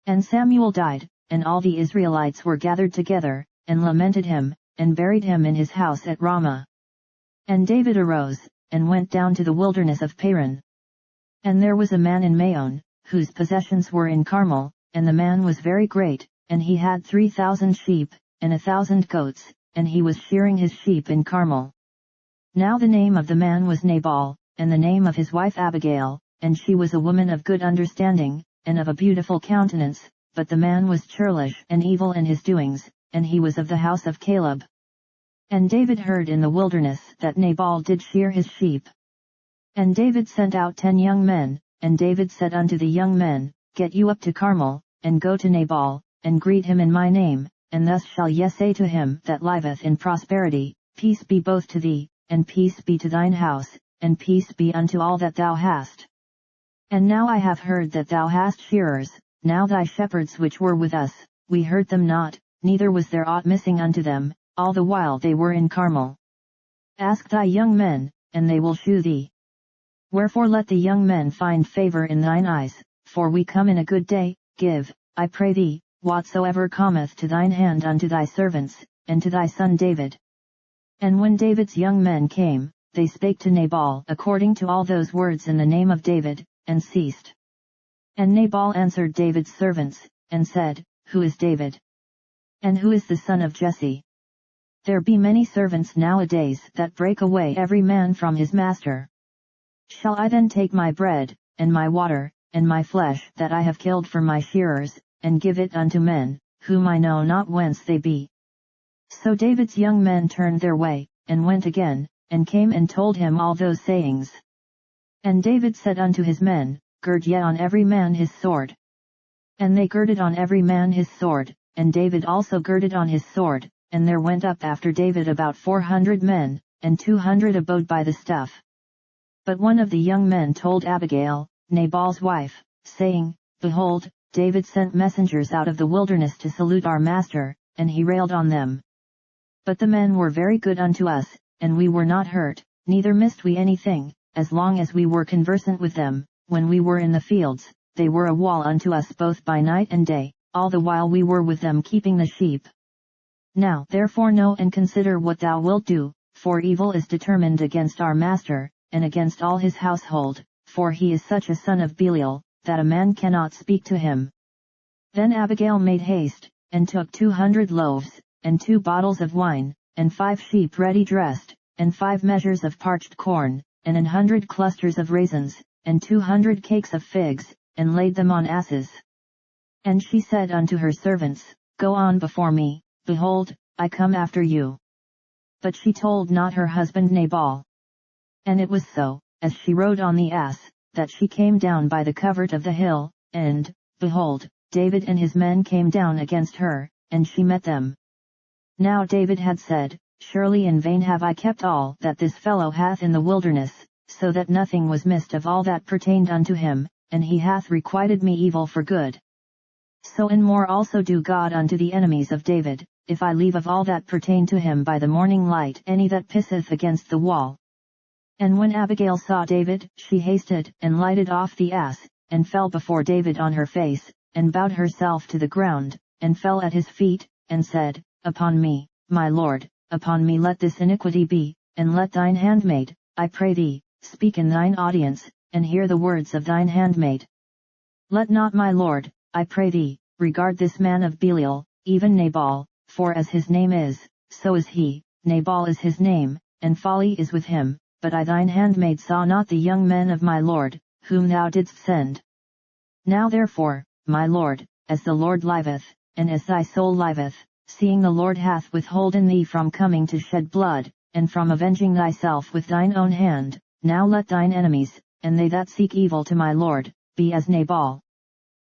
And Samuel died, and all the Israelites were gathered together, and lamented him, and buried him in his house at Ramah. And David arose, and went down to the wilderness of Paran. And there was a man in Maon, whose possessions were in Carmel, and the man was very great, and he had 3,000 sheep, and 1,000 goats, and he was shearing his sheep in Carmel. Now the name of the man was Nabal, and the name of his wife Abigail, and she was a woman of good understanding, and of a beautiful countenance, but the man was churlish and evil in his doings, and he was of the house of Caleb. And David heard in the wilderness that Nabal did shear his sheep. And David sent out 10 young men, and David said unto the young men, Get you up to Carmel, and go to Nabal, and greet him in my name, and thus shall ye say to him that liveth in prosperity, Peace be both to thee, and peace be to thine house, and peace be unto all that thou hast. And now I have heard that thou hast shearers, now thy shepherds which were with us, we hurt them not, neither was there aught missing unto them, all the while they were in Carmel. Ask thy young men, and they will shew thee. Wherefore let the young men find favor in thine eyes, for we come in a good day, give, I pray thee, whatsoever cometh to thine hand unto thy servants, and to thy son David. And when David's young men came, they spake to Nabal according to all those words in the name of David, and ceased. And Nabal answered David's servants, and said, Who is David? And who is the son of Jesse? There be many servants nowadays that break away every man from his master. Shall I then take my bread, and my water, and my flesh that I have killed for my shearers, and give it unto men, whom I know not whence they be? So David's young men turned their way, and went again, and came and told him all those sayings. And David said unto his men, Gird ye on every man his sword. And they girded on every man his sword, and David also girded on his sword, and there went up after David about 400 men, and 200 abode by the stuff. But one of the young men told Abigail, Nabal's wife, saying, Behold, David sent messengers out of the wilderness to salute our master, and he railed on them. But the men were very good unto us, and we were not hurt, neither missed we anything, as long as we were conversant with them. When we were in the fields, they were a wall unto us both by night and day, all the while we were with them keeping the sheep. Now therefore know and consider what thou wilt do, for evil is determined against our master, and against all his household, for he is such a son of Belial, that a man cannot speak to him. Then Abigail made haste, and took 200 loaves, and 2 bottles of wine, and 5 sheep ready dressed, and 5 measures of parched corn, and 100 clusters of raisins, and 200 cakes of figs, and laid them on asses. And she said unto her servants, Go on before me, behold, I come after you. But she told not her husband Nabal. And it was so, as she rode on the ass, that she came down by the covert of the hill, and, behold, David and his men came down against her, and she met them. Now David had said, Surely in vain have I kept all that this fellow hath in the wilderness, so that nothing was missed of all that pertained unto him, and he hath requited me evil for good. So and more also do God unto the enemies of David, if I leave of all that pertain to him by the morning light any that pisseth against the wall. And when Abigail saw David, she hasted, and lighted off the ass, and fell before David on her face, and bowed herself to the ground, and fell at his feet, and said, Upon me, my lord, upon me let this iniquity be, and let thine handmaid, I pray thee, speak in thine audience, and hear the words of thine handmaid. Let not my lord, I pray thee, regard this man of Belial, even Nabal, for as his name is, so is he, Nabal is his name, and folly is with him, but I thine handmaid saw not the young men of my lord, whom thou didst send. Now therefore, my lord, as the Lord liveth, and as thy soul liveth, seeing the Lord hath withholden thee from coming to shed blood, and from avenging thyself with thine own hand, now let thine enemies, and they that seek evil to my lord, be as Nabal.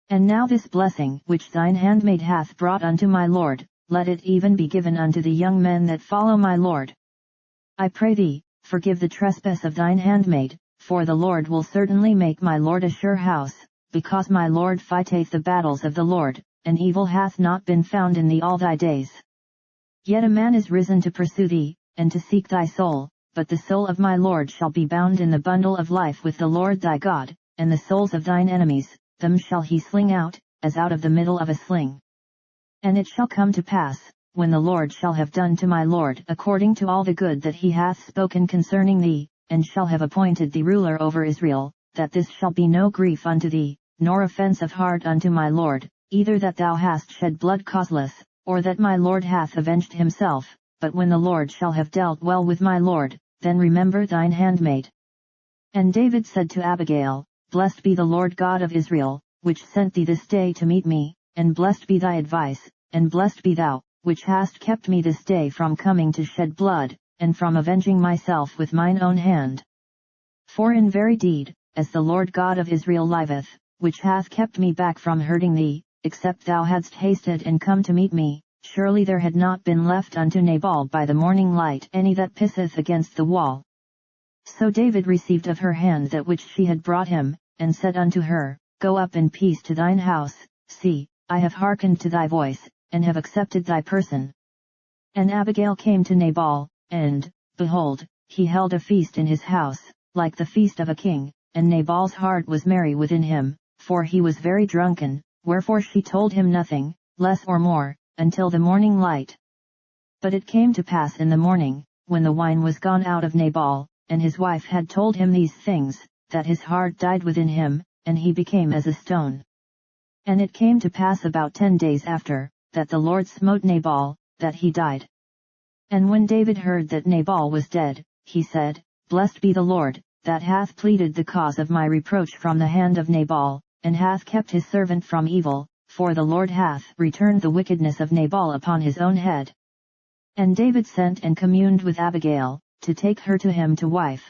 And now this blessing which thine handmaid hath brought unto my lord, let it even be given unto the young men that follow my lord. I pray thee, forgive the trespass of thine handmaid, for the Lord will certainly make my lord a sure house, because my lord fighteth the battles of the Lord, and evil hath not been found in thee all thy days. Yet a man is risen to pursue thee, and to seek thy soul, but the soul of my lord shall be bound in the bundle of life with the Lord thy God, and the souls of thine enemies, them shall he sling out, as out of the middle of a sling. And it shall come to pass, when the Lord shall have done to my Lord according to all the good that he hath spoken concerning thee, and shall have appointed thee ruler over Israel, that this shall be no grief unto thee, nor offense of heart unto my Lord, either that thou hast shed blood causeless, or that my Lord hath avenged himself, but when the Lord shall have dealt well with my Lord, then remember thine handmaid. And David said to Abigail, Blessed be the Lord God of Israel, which sent thee this day to meet me, and blessed be thy advice, and blessed be thou, which hast kept me this day from coming to shed blood, and from avenging myself with mine own hand. For in very deed, as the Lord God of Israel liveth, which hath kept me back from hurting thee, except thou hadst hasted and come to meet me, surely there had not been left unto Nabal by the morning light any that pisseth against the wall. So David received of her hand that which she had brought him, and said unto her, Go up in peace to thine house, see, I have hearkened to thy voice, and have accepted thy person. And Abigail came to Nabal, and, behold, he held a feast in his house, like the feast of a king, and Nabal's heart was merry within him, for he was very drunken, wherefore she told him nothing, less or more, until the morning light. But it came to pass in the morning, when the wine was gone out of Nabal, and his wife had told him these things, that his heart died within him, and he became as a stone. And it came to pass about 10 days after, that the Lord smote Nabal, that he died. And when David heard that Nabal was dead, he said, Blessed be the Lord, that hath pleaded the cause of my reproach from the hand of Nabal, and hath kept his servant from evil, for the Lord hath returned the wickedness of Nabal upon his own head. And David sent and communed with Abigail, to take her to him to wife.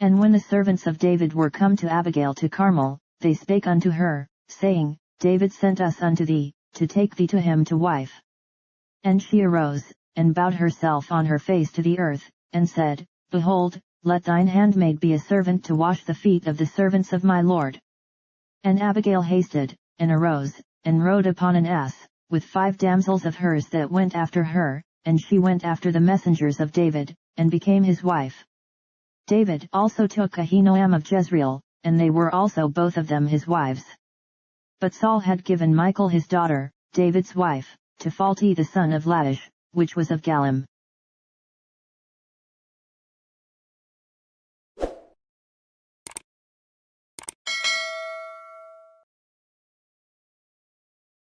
And when the servants of David were come to Abigail to Carmel, they spake unto her, saying, David sent us unto thee, to take thee to him to wife. And she arose, and bowed herself on her face to the earth, and said, Behold, let thine handmaid be a servant to wash the feet of the servants of my Lord. And Abigail hasted, and arose, and rode upon an ass, with 5 damsels of hers that went after her, and she went after the messengers of David, and became his wife. David also took Ahinoam of Jezreel, and they were also both of them his wives. But Saul had given Michal his daughter, David's wife, to Phalti the son of Laish, which was of Gallim.